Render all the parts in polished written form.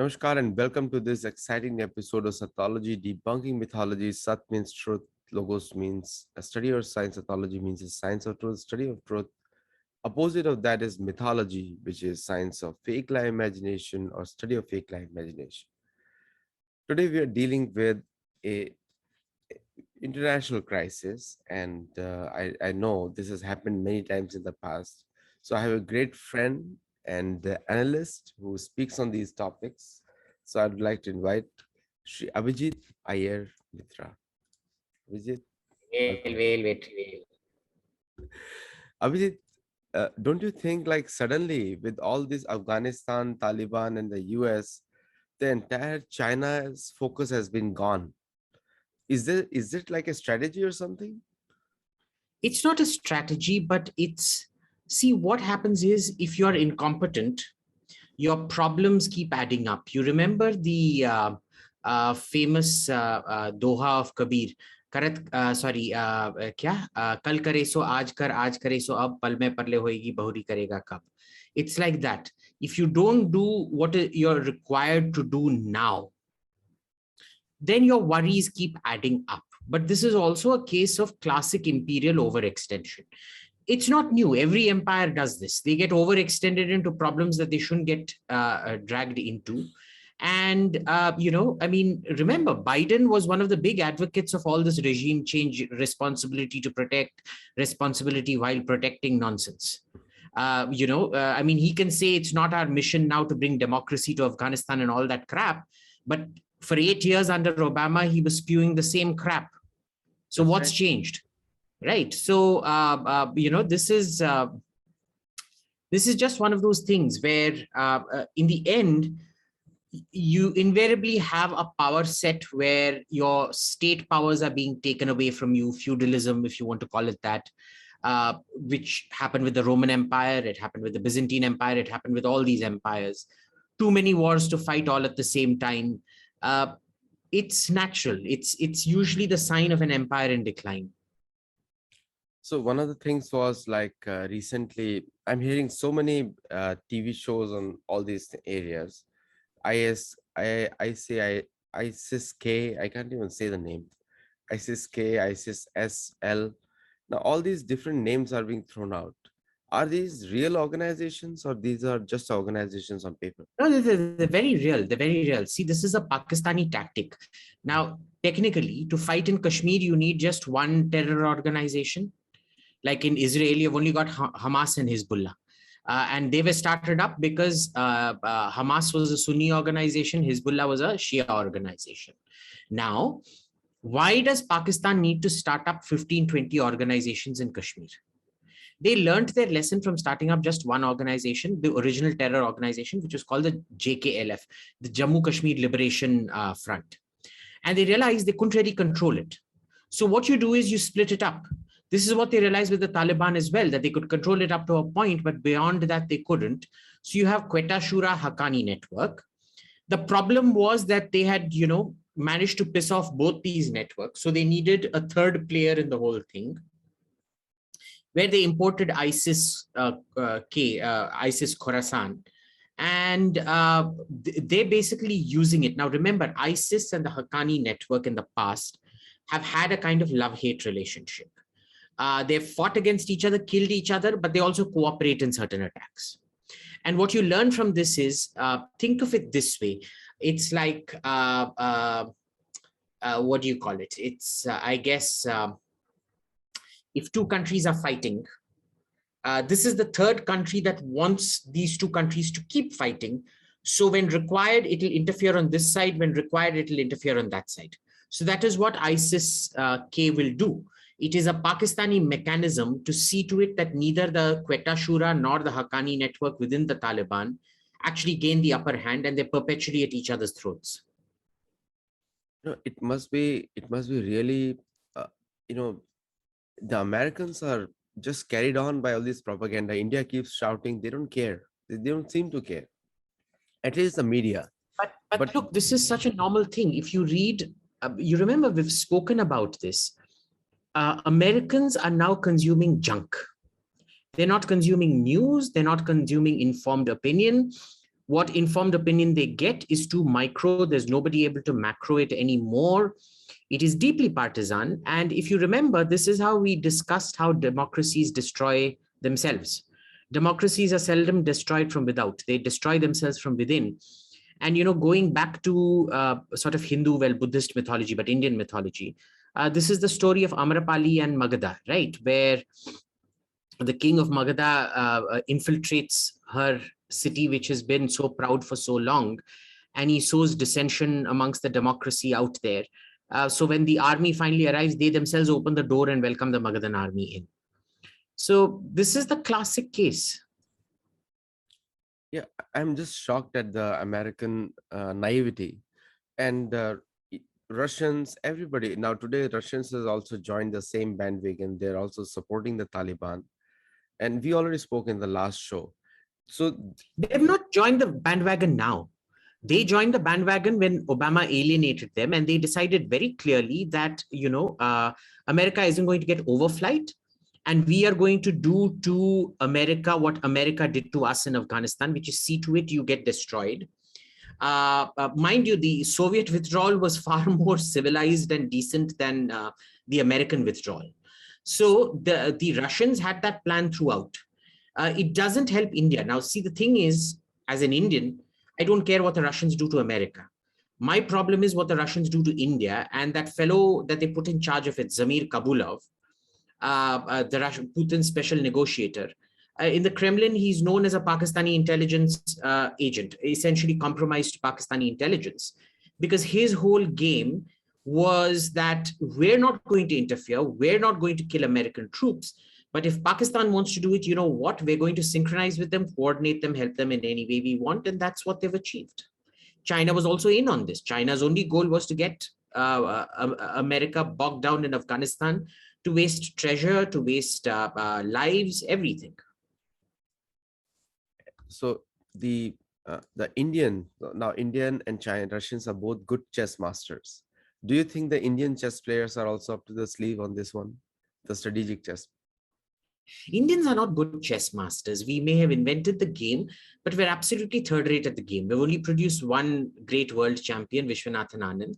Namaskar and welcome to this exciting episode of Sattology, debunking mythology. Sat means truth, logos means a study or science, Sattology means a science of truth, study of truth. Opposite of that is mythology, which is science of fake life imagination or study of fake life imagination. Today we are dealing with a international crisis, and I know this has happened many times in the past. So I have a great friend and analyst who speaks on these topics. So I'd like to invite Shri Abhijit Iyer Mitra. Abhijit, welcome. Well. Abhijit, don't you think like suddenly with all this Afghanistan, Taliban, and the US, the entire China's focus has been gone? Is it like a strategy or something? It's not a strategy, but see, what happens is if you're incompetent, your problems keep adding up. You remember the famous Doha of Kabir, क्या कल करे सो आज करे सो अब पल में परले होएगी बहुरी करेगा कब. It's like that. If you don't do what you're required to do now, then your worries keep adding up. But this is also a case of classic imperial overextension. It's not new. Every empire does this. They get overextended into problems that they shouldn't get dragged into. And, remember, Biden was one of the big advocates of all this regime change, responsibility to protect, responsibility while protecting nonsense. He can say it's not our mission now to bring democracy to Afghanistan and all that crap. But for 8 years under Obama, he was spewing the same crap. So That's what's right. changed? Right. So, this is just one of those things where in the end, you invariably have a power set where your state powers are being taken away from you, feudalism, if you want to call it that, which happened with the Roman Empire, it happened with the Byzantine Empire, it happened with all these empires. Too many wars to fight all at the same time. It's natural. It's usually the sign of an empire in decline. So one of the things was like recently, I'm hearing so many TV shows on all these areas. ISIS K, I can't even say the name. ISIS K, ISIS SL. Now all these different names are being thrown out. Are these real organizations or these are just organizations on paper? No, they're very real. They're very real. See, this is a Pakistani tactic. Now, technically, to fight in Kashmir, you need just one terror organization. Like in Israel, you've only got Hamas and Hezbollah. And they were started up because Hamas was a Sunni organization, Hezbollah was a Shia organization. Now, why does Pakistan need to start up 15, 20 organizations in Kashmir? They learned their lesson from starting up just one organization, the original terror organization, which was called the JKLF, the Jammu Kashmir Liberation Front. And they realized they couldn't really control it. So what you do is you split it up. This is what they realized with the Taliban as well, that they could control it up to a point, but beyond that, they couldn't. So you have Quetta Shura Haqqani network. The problem was that they had, managed to piss off both these networks. So they needed a third player in the whole thing, where they imported ISIS ISIS Khorasan. And they're basically using it. Now, remember, ISIS and the Haqqani network in the past have had a kind of love-hate relationship. They've fought against each other, killed each other, but they also cooperate in certain attacks. And what you learn from this is, think of it this way. It's like, what do you call it? It's, I guess, if two countries are fighting, this is the third country that wants these two countries to keep fighting. So when required, it will interfere on this side. When required, it will interfere on that side. So that is what ISIS-K will do. It is a Pakistani mechanism to see to it that neither the Quetta Shura nor the Haqqani network within the Taliban actually gain the upper hand, and they perpetually at each other's throats. It must be really, the Americans are just carried on by all this propaganda. India keeps shouting, they don't care. They don't seem to care. At least the media. But look, this is such a normal thing. If you read, you remember we've spoken about this. Americans are now consuming junk. They're not consuming news. They're not consuming informed opinion. What informed opinion they get is too micro. There's nobody able to macro it anymore. It is deeply partisan. And if you remember, this is how we discussed how democracies destroy themselves. Democracies are seldom destroyed from without. They destroy themselves from within. And, going back to sort of Hindu, well, Buddhist mythology, but Indian mythology, this is the story of Amrapali and Magadha, right? Where the king of Magadha infiltrates her city, which has been so proud for so long, and he sows dissension amongst the democracy out there. So when the army finally arrives, they themselves open the door and welcome the Magadhan army in. So this is the classic case. Yeah, I'm just shocked at the American naivety and Russians, everybody. Now, today, Russians has also joined the same bandwagon. They're also supporting the Taliban. And we already spoke in the last show. So, They have not joined the bandwagon now. They joined the bandwagon when Obama alienated them, and they decided very clearly that, America isn't going to get overflight, and we are going to do to America what America did to us in Afghanistan, which is see to it you get destroyed. Mind you, the Soviet withdrawal was far more civilized and decent than the American withdrawal. So the Russians had that plan throughout. It doesn't help India. Now, see, the thing is, as an Indian, I don't care what the Russians do to America. My problem is what the Russians do to India, and that fellow that they put in charge of it, Zamir Kabulov, the Russian Putin's special negotiator. In the Kremlin, he's known as a Pakistani intelligence agent, essentially compromised Pakistani intelligence, because his whole game was that we're not going to interfere, we're not going to kill American troops, but if Pakistan wants to do it, you know what, we're going to synchronize with them, coordinate them, help them in any way we want, and that's what they've achieved. China was also in on this. China's only goal was to get America bogged down in Afghanistan, to waste treasure, to waste lives, everything. so the Indian, now Indian and China Russians are both good chess masters. Do you think the Indian chess players are also up to the sleeve on this one, the strategic chess? Indians are not good chess masters. We may have invented the game, but we're absolutely third rate at the game. We've only produced one great world champion, Vishwanathan Anand.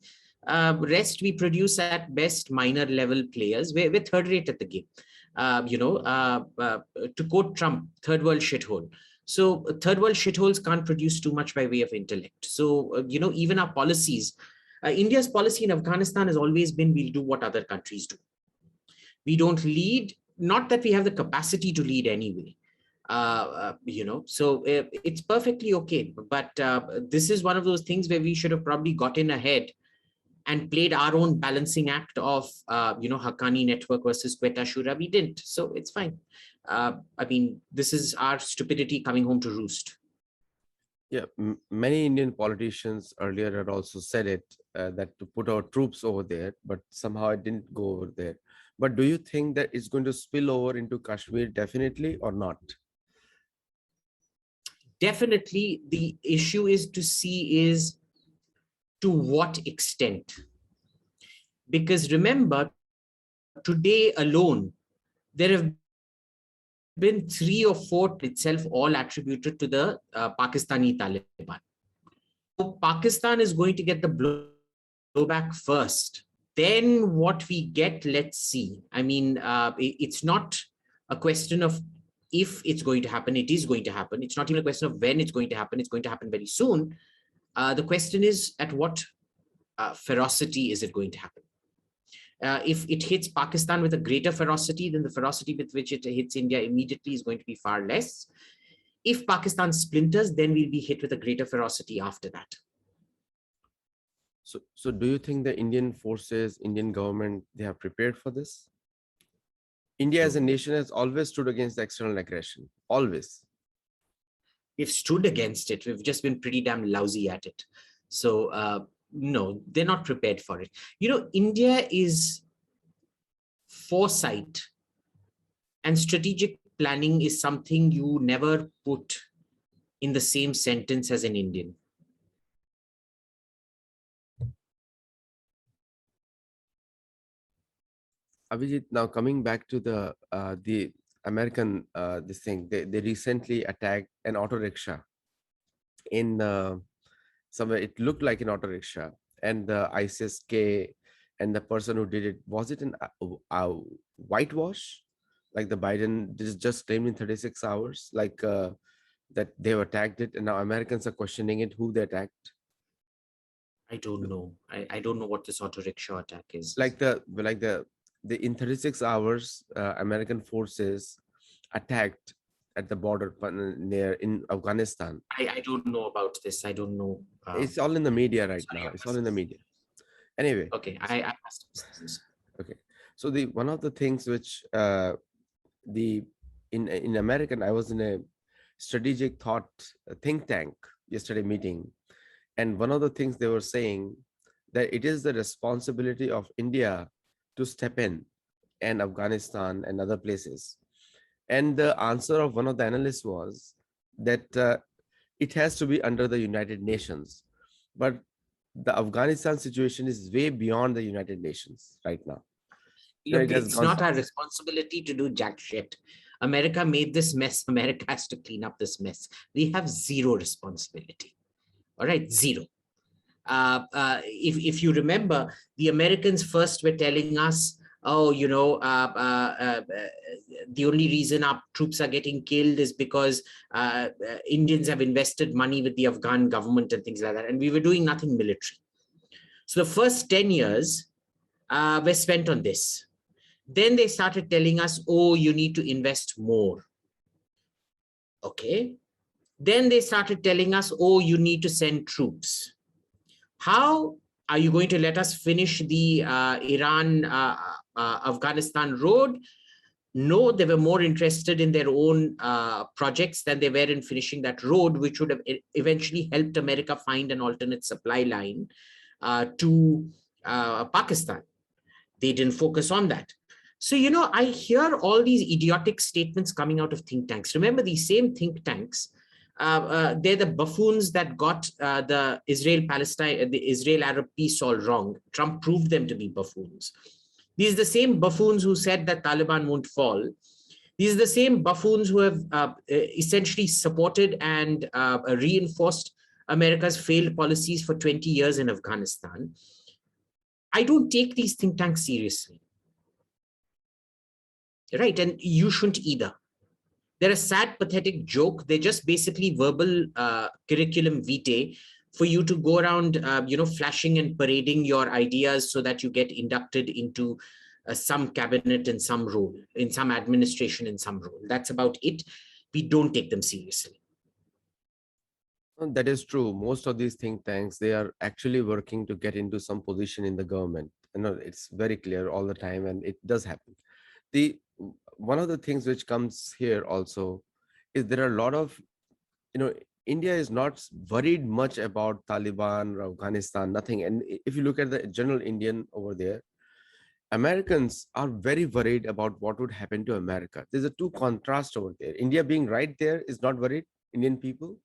Rest we produce at best minor level players. We're third rate at the game. To quote Trump, third world shithole. So third world shitholes can't produce too much by way of intellect. So, even our policies, India's policy in Afghanistan has always been, we'll do what other countries do. We don't lead, not that we have the capacity to lead anyway. So it's perfectly okay. But this is one of those things where we should have probably gotten ahead and played our own balancing act of, Haqqani network versus Quetta Shura. We didn't. So it's fine. This is our stupidity coming home to roost. Yeah, many Indian politicians earlier had also said it, that to put our troops over there, but somehow it didn't go over there. But do you think that it's going to spill over into Kashmir definitely or not? Definitely, the issue is to see is to what extent. Because remember, today alone, there have been 3 or 4 itself all attributed to the Pakistani Taliban. So Pakistan is going to get the blowback first. Then what we get, let's see. It's not a question of if it's going to happen, it is going to happen. It's not even a question of when it's going to happen. It's going to happen very soon. The question is, at what ferocity is it going to happen? If it hits Pakistan with a greater ferocity, then the ferocity with which it hits India immediately is going to be far less. If Pakistan splinters, then we'll be hit with a greater ferocity after that. So do you think the Indian forces, Indian government, they have prepared for this? India as a nation has always stood against external aggression, always. We've stood against it. We've just been pretty damn lousy at it. So no, they're not prepared for it. India is foresight and strategic planning is something you never put in the same sentence as an Indian. Abhijit, now coming back to the American this thing, they recently attacked an auto rickshaw in somewhere. It looked like an auto rickshaw, and the ISIS-K and the person who did it, was it an whitewash? Like the Biden just claimed in 36 hours, like that they've attacked it, and now Americans are questioning it, who they attacked. I don't know. I don't know what this auto rickshaw attack is. Like the in 36 hours, American forces attacked at the border near in Afghanistan. I don't know about this. I don't know. It's all in the media right Sorry, now. I It's all in the must. media. Anyway, Okay, I must have missed this. okay. So the one of the things which the in American, I was in a strategic thought think tank yesterday meeting, and one of the things they were saying that it is the responsibility of India to step in and Afghanistan and other places. And the answer of one of the analysts was that it has to be under the United Nations. But the Afghanistan situation is way beyond the United Nations right now. Look, It has it's gone. not our responsibility to do jack shit. America made this mess. America has to clean up this mess. We have zero responsibility. All right, zero. If you remember, the Americans first were telling us, oh, the only reason our troops are getting killed is because Indians have invested money with the Afghan government and things like that. And we were doing nothing military. So the first 10 years were spent on this. Then they started telling us, oh, you need to invest more. Okay. Then they started telling us, oh, you need to send troops. How are you going to let us finish the Iran-Afghanistan road? No, they were more interested in their own projects than they were in finishing that road, which would have eventually helped America find an alternate supply line to Pakistan. They didn't focus on that. So, I hear all these idiotic statements coming out of think tanks. Remember, these same think tanks, they're the buffoons that got the Israel-Arab peace all wrong. Trump proved them to be buffoons. These are the same buffoons who said that Taliban won't fall. These are the same buffoons who have essentially supported and reinforced America's failed policies for 20 years in Afghanistan. I don't take these think tanks seriously. Right, and you shouldn't either. They're a sad, pathetic joke. They're just basically verbal curriculum vitae for you to go around, flashing and parading your ideas so that you get inducted into some cabinet in some role, in some administration in some role. That's about it. We don't take them seriously. That is true. Most of these think tanks, they are actually working to get into some position in the government. It's very clear all the time, and it does happen. The one of the things which comes here also is there are a lot of, India is not worried much about Taliban or Afghanistan, nothing. And if you look at the general Indian over there, Americans are very worried about what would happen to America. There's a two contrast over there. India being right there is not worried, Indian people,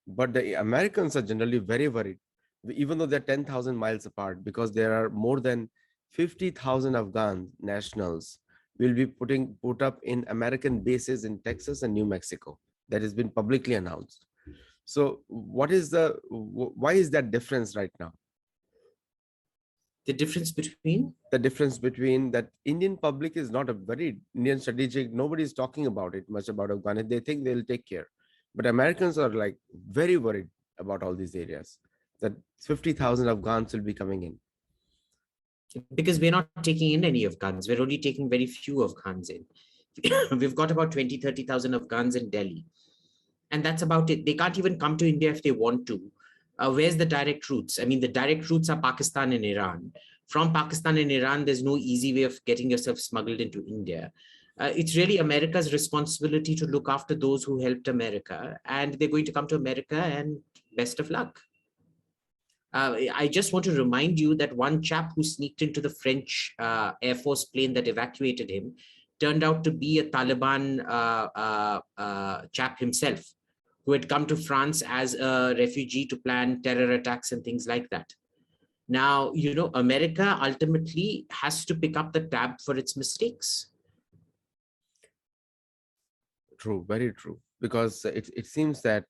but the Americans are generally very worried, even though they're 10,000 miles apart, because there are more than 50,000 Afghan nationals will be put up in American bases in Texas and New Mexico. That has been publicly announced. So why is that difference right now? The difference between? The difference between that Indian public is not a very Indian strategic. Nobody's talking about it much about Afghanistan. They think they'll take care. But Americans are like very worried about all these areas, that 50,000 Afghans will be coming in. Because we're not taking in any Afghans. We're only taking very few Afghans in. We've got about 20, 30,000 Afghans in Delhi. And that's about it. They can't even come to India if they want to. Where's the direct routes? I mean, the direct routes are Pakistan and Iran. From Pakistan and Iran, there's no easy way of getting yourself smuggled into India. It's really America's responsibility to look after those who helped America. And they're going to come to America, and best of luck. I just want to remind you that one chap who sneaked into the French Air Force plane that evacuated him turned out to be a Taliban chap himself, who had come to France as a refugee to plan terror attacks and things like that. Now, America ultimately has to pick up the tab for its mistakes. True, very true. Because it seems that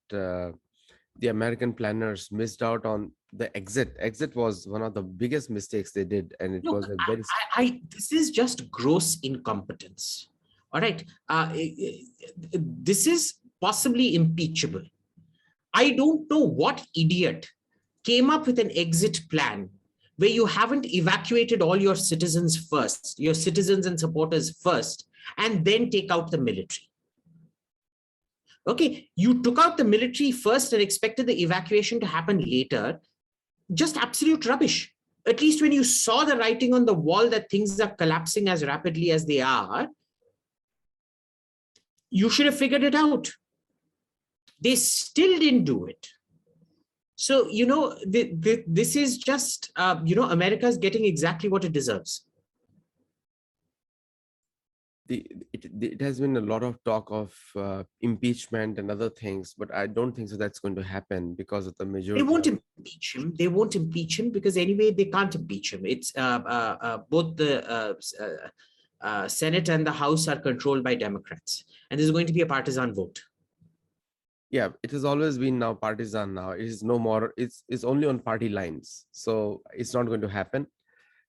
the American planners missed out on the exit. Exit was one of the biggest mistakes they did, and it was Look, a very this is just gross incompetence. All right. This is possibly impeachable. I don't know what idiot came up with an exit plan where you haven't evacuated all your citizens first, your citizens and supporters first, and then take out the military. Okay, you took out the military first and expected the evacuation to happen later. Just absolute rubbish. At least when you saw the writing on the wall that things are collapsing as rapidly as they are, you should have figured it out. They still didn't do it. So, this is just, America's getting exactly what it deserves. it has been a lot of talk of impeachment and other things, but I don't think so that's going to happen because of the They majority won't of. impeach him. They won't impeach him because anyway, they can't impeach him. It's both the Senate and the House are controlled by Democrats. And this is going to be a partisan vote. Yeah, it has always been now partisan. Now it is no more, it's only on party lines, so it's not going to happen.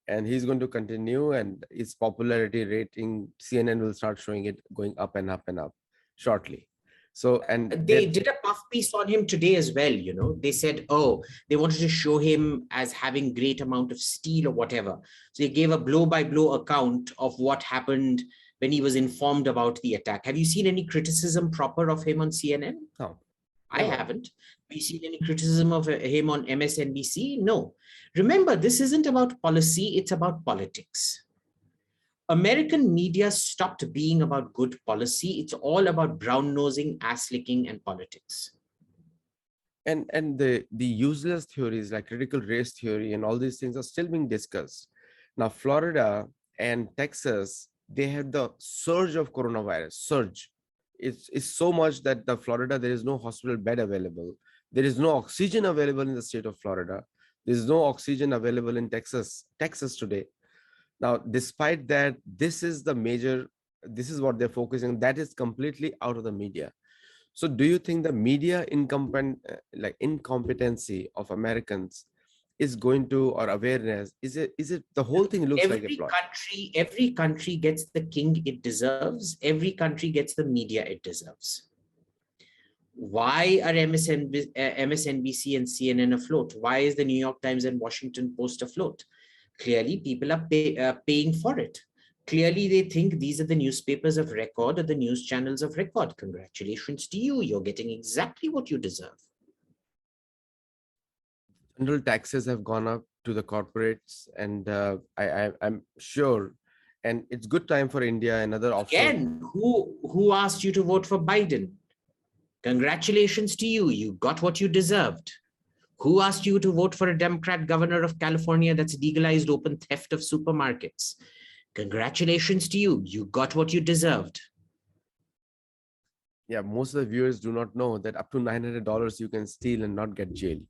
And he's going to continue, and its popularity rating, CNN will start showing it going up and up and up shortly. So, and They did a puff piece on him today as well. They said, oh, they wanted to show him as having great amount of steel or whatever. So they gave a blow by blow account of what happened when he was informed about the attack. Have you seen any criticism proper of him on CNN? no, I never. haven't. Have you seen any criticism of him on MSNBC? No. Remember, this isn't about policy, it's about politics. American media stopped being about good policy. It's all about brown nosing, ass licking, and politics. And the useless theories like critical race theory and all these things are still being discussed. Now, Florida and Texas, they had the surge of coronavirus. Surge. It's so much that the Florida, there is no hospital bed available. There is no oxygen available in the state of Florida. There is no oxygen available in Texas today. Now, despite that, this is what they're focusing on. That is completely out of the media. So do you think the media incompetency of Americans is going to, or awareness, is it the whole thing looks like a plot? Every country gets the king it deserves. Every country gets the media it deserves. Why are MSNBC and CNN afloat? Why is the New York Times and Washington Post afloat? Clearly, people are paying for it. Clearly, they think these are the newspapers of record or the news channels of record. Congratulations to you. You're getting exactly what you deserve. General taxes have gone up to the corporates, and I'm sure, and it's good time for India and other offshore. Again, who asked you to vote for Biden? Congratulations to you. You got what you deserved. Who asked you to vote for a Democrat governor of California that's legalized open theft of supermarkets? Congratulations to you. You got what you deserved. Yeah, most of the viewers do not know that up to $900 you can steal and not get jailed.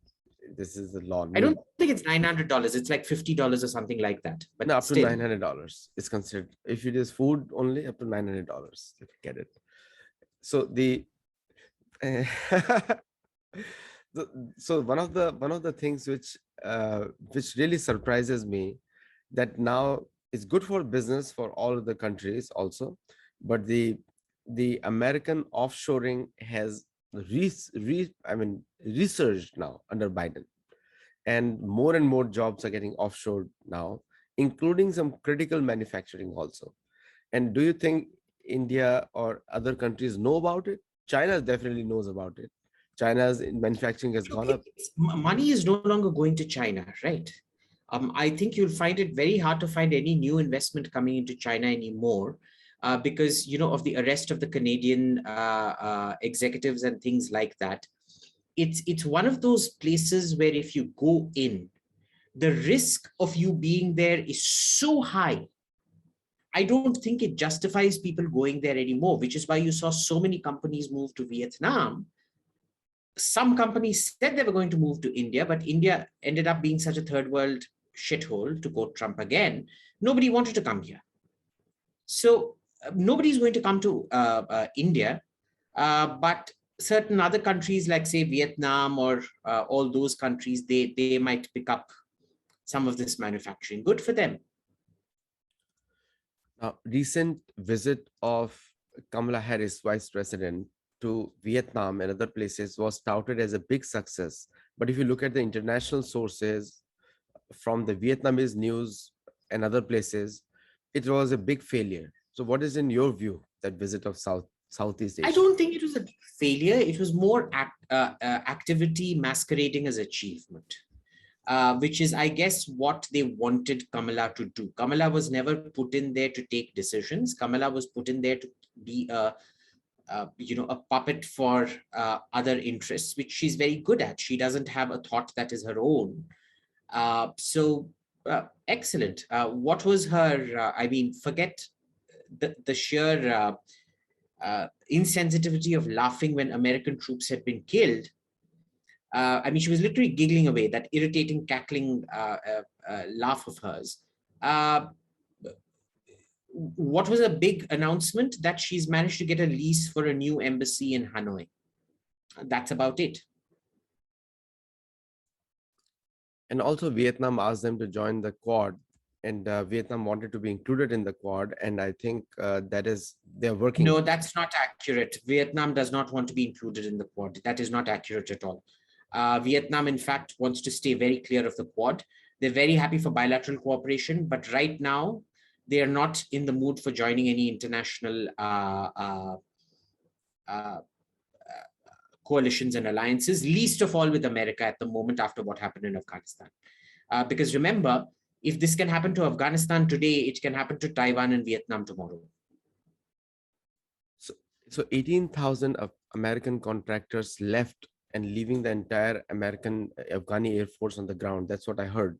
This is the law. I don't think it's $900. It's like $50 or something like that. But no, up still. to $900 is considered. If it is food only, up to $900 you can get it. So so one of the things which really surprises me, that now is good for business for all of the countries also, but the American offshoring has resurged now under Biden, and more jobs are getting offshored now, including some critical manufacturing also. And do you think India or other countries know about it? China definitely knows about it. China's manufacturing has gone up. Money is no longer going to China, right? I think you'll find it very hard to find any new investment coming into China anymore because, of the arrest of the Canadian executives and things like that. It's one of those places where if you go in, the risk of you being there is so high. I don't think it justifies people going there anymore, which is why you saw so many companies move to Vietnam. Some companies said they were going to move to India, but India ended up being such a third world shithole, to quote Trump again. Nobody wanted to come here. So nobody's going to come to India, but certain other countries like say Vietnam or all those countries, they might pick up some of this manufacturing. Good for them. Now, recent visit of Kamala Harris, Vice President, to Vietnam and other places was touted as a big success. But if you look at the international sources from the Vietnamese news and other places, it was a big failure. So, what is in your view that visit of Southeast I Asia? don't think it was a failure. It was more activity masquerading as achievement, which is, I guess, what they wanted Kamala to do. Kamala was never put in there to take decisions. Kamala was put in there to be a puppet for other interests, which she's very good at. She doesn't have a thought that is her own. Excellent. What was her? I mean, forget the sheer insensitivity of laughing when American troops had been killed. I mean, she was literally giggling away, that irritating, cackling laugh of hers. What was a big announcement? That she's managed to get a lease for a new embassy in Hanoi. That's about it. And also, Vietnam asked them to join the Quad, and Vietnam wanted to be included in the Quad. And I think that is they're working. No, that's not accurate. Vietnam does not want to be included in the Quad. That is not accurate at all. Vietnam, in fact, wants to stay very clear of the Quad. They're very happy for bilateral cooperation, but right now they are not in the mood for joining any international coalitions and alliances, least of all with America at the moment after what happened in Afghanistan. Because remember, if this can happen to Afghanistan today, it can happen to Taiwan and Vietnam tomorrow. So 18,000 of American contractors left and leaving the entire American Afghani Air Force on the ground. That's what I heard.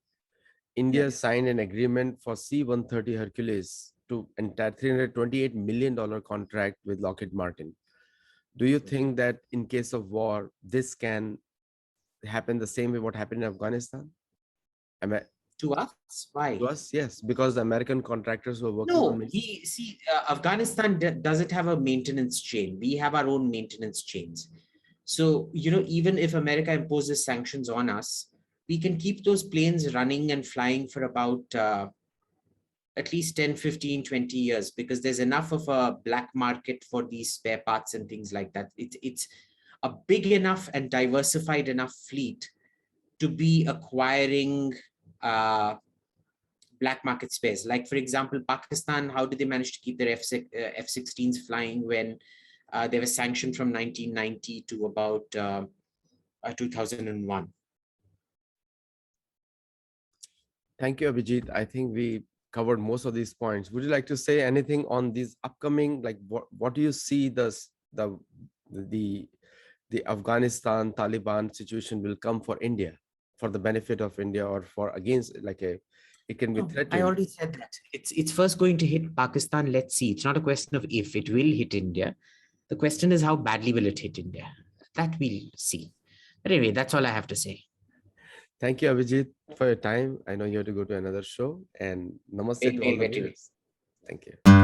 India Yes. signed an agreement for C-130 Hercules to entire $328 million contract with Lockheed Martin. Do you think that in case of war, this can happen the same way what happened in Afghanistan? To us? Why? To us, yes, because the American contractors were working on No, it. Afghanistan doesn't have a maintenance chain. We have our own maintenance chains. So, even if America imposes sanctions on us, we can keep those planes running and flying for about at least 10, 15, 20 years, because there's enough of a black market for these spare parts and things like that. It's a big enough and diversified enough fleet to be acquiring black market spares. Like, for example, Pakistan, how did they manage to keep their F-16s flying when they were sanctioned from 1990 to about 2001? Thank you, Abhijit. I think we covered most of these points. Would you like to say anything on these upcoming, like what do you see the Afghanistan Taliban situation will come for India, for the benefit of India, or for against, like it can be threat to I India? already said that. It's first going to hit Pakistan. Let's see. It's not a question of if, it will hit India. The question is how badly will it hit India? That we'll see. But anyway, that's all I have to say. Thank you, Abhijit, for your time. I know you have to go to another show, and namaste Wait, to all wait, the wait, wait. viewers. Thank you.